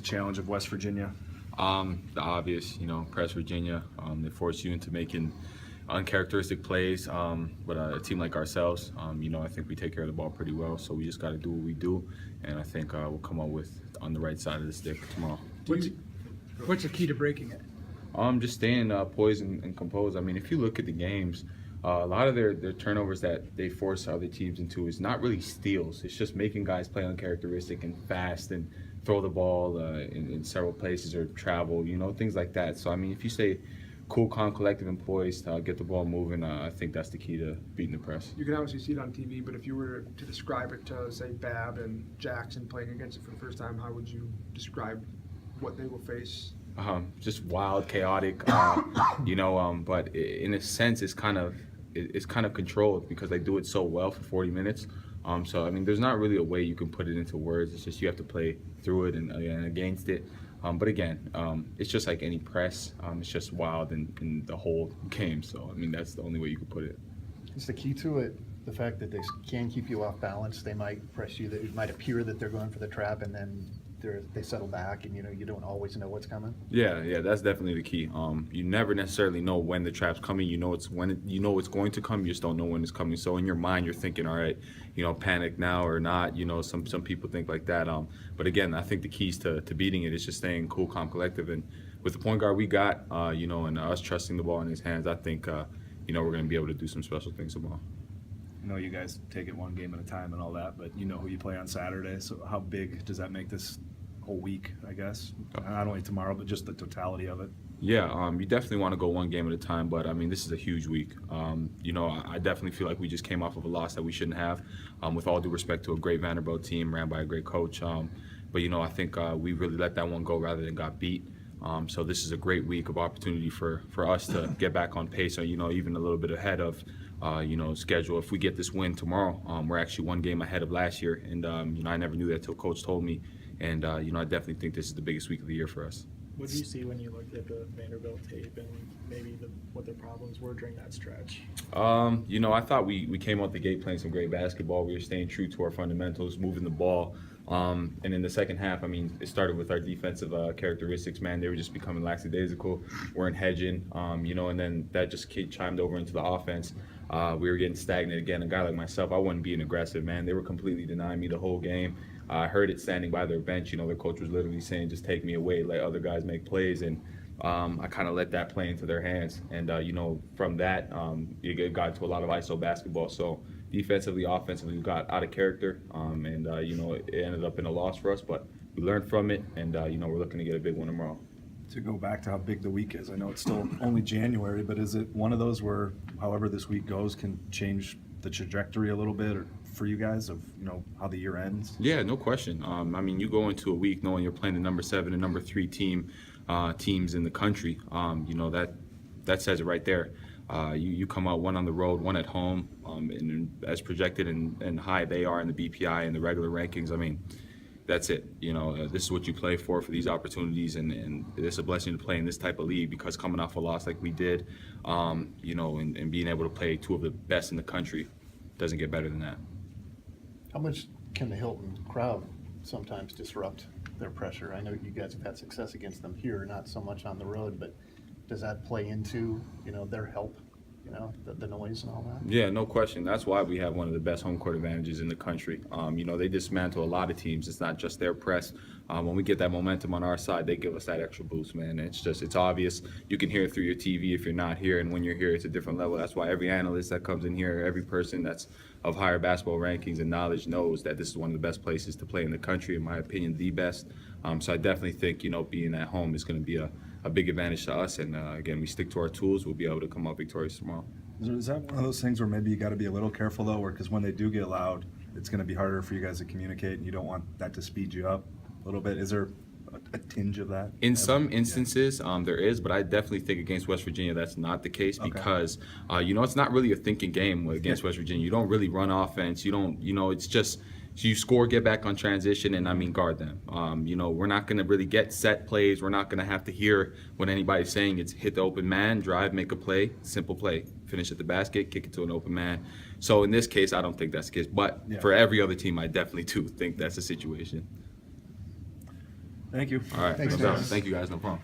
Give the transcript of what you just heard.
challenge of West Virginia? The obvious, press Virginia. They force you into making uncharacteristic plays. But a team like ourselves, I think we take care of the ball pretty well. So we just got to do what we do, and I think we'll come up with on the right side of the stick tomorrow. What's the key to breaking it? Just staying poised and composed. I mean, if you look at the games, a lot of their turnovers that they force other teams into is not really steals. It's just making guys play uncharacteristic and fast and throw the ball in several places or travel, things like that. So, I mean, if you stay cool, calm, collective, and poised, get the ball moving, I think that's the key to beating the press. You can obviously see it on TV, but if you were to describe it to, say, Babb and Jackson playing against it for the first time, how would you describe what they will face? Just wild, chaotic, but in a sense, it's kind of controlled because they do it so well for 40 minutes. So, I mean, there's not really a way you can put it into words. It's just you have to play through it and against it. But again, it's just like any press. It's just wild in the whole game. So, I mean, that's the only way you could put it. Is the key to it the fact that they can keep you off balance? They might press you. That it might appear that they're going for the trap, and then they settle back, and you don't always know what's coming. Yeah, that's definitely the key. You never necessarily know when the trap's coming. You know it's going to come. You just don't know when it's coming. So in your mind, you're thinking, all right, panic now or not. Some people think like that. But again, I think the keys to beating it is just staying cool, calm, collective, and with the point guard we got, and us trusting the ball in his hands, I think we're going to be able to do some special things tomorrow. I know you guys take it one game at a time and all that, but you know who you play on Saturday. So how big does that make this whole week, I guess? Not only tomorrow, but just the totality of it. Yeah, you definitely want to go one game at a time, but I mean, this is a huge week. I definitely feel like we just came off of a loss that we shouldn't have, with all due respect to a great Vanderbilt team ran by a great coach. But I think we really let that one go rather than got beat. So this is a great week of opportunity for us to get back on pace, or even a little bit ahead of schedule. If we get this win tomorrow, we're actually one game ahead of last year, and I never knew that till Coach told me. And I definitely think this is the biggest week of the year for us. What do you see when you looked at the Vanderbilt tape and maybe what their problems were during that stretch? I thought we came out the gate playing some great basketball. We were staying true to our fundamentals, moving the ball. And in the second half, I mean, it started with our defensive characteristics, man. They were just becoming lackadaisical, weren't hedging, and then that just chimed over into the offense. We were getting stagnant again. A guy like myself, I wasn't being aggressive, man. They were completely denying me the whole game. I heard it standing by their bench. Their coach was literally saying, just take me away, let other guys make plays. And I kind of let that play into their hands. And, from that, it got to a lot of ISO basketball. So defensively, offensively, we got out of character. It ended up in a loss for us. But we learned from it. And, we're looking to get a big one tomorrow. To go back to how big the week is, I know it's still only January, but is it one of those where however this week goes can change the trajectory a little bit or for you guys of how the year ends? Yeah, no question. I mean, you go into a week knowing you're playing the number 7 and number 3 teams in the country. That says it right there. You come out one on the road, one at home, and as projected and high they are in the BPI and the regular rankings. I mean, that's it. This is what you play for these opportunities, and it's a blessing to play in this type of league because coming off a loss like we did, and being able to play 2 of the best in the country doesn't get better than that. How much can the Hilton crowd sometimes disrupt their pressure? I know you guys have had success against them here, not so much on the road, but does that play into, their help, the noise and all that? Yeah, no question. That's why we have one of the best home court advantages in the country. They dismantle a lot of teams. It's not just their press. When we get that momentum on our side, they give us that extra boost, man. It's obvious. You can hear it through your TV if you're not here, and when you're here, it's a different level. That's why every analyst that comes in here, every person that's of higher basketball rankings and knowledge knows that this is one of the best places to play in the country, in my opinion, the best. So I definitely think, being at home is going to be a big advantage to us. And again, we stick to our tools, we'll be able to come out victorious tomorrow. Is that one of those things where maybe you got to be a little careful though, because when they do get loud, it's going to be harder for you guys to communicate, and you don't want that to speed you up a little bit? Is there a tinge of that? In some instances, there is, but I definitely think against West Virginia that's not the case because, it's not really a thinking game against West Virginia. You don't really run offense. You don't, it's just you score, get back on transition, and guard them. We're not going to really get set plays. We're not going to have to hear what anybody's saying. It's hit the open man, drive, make a play, simple play, finish at the basket, kick it to an open man. So in this case, I don't think that's the case. But for every other team, I definitely do think that's the situation. Thank you. All right, Thanks, no doubt. Naz. Thank you guys, no problem.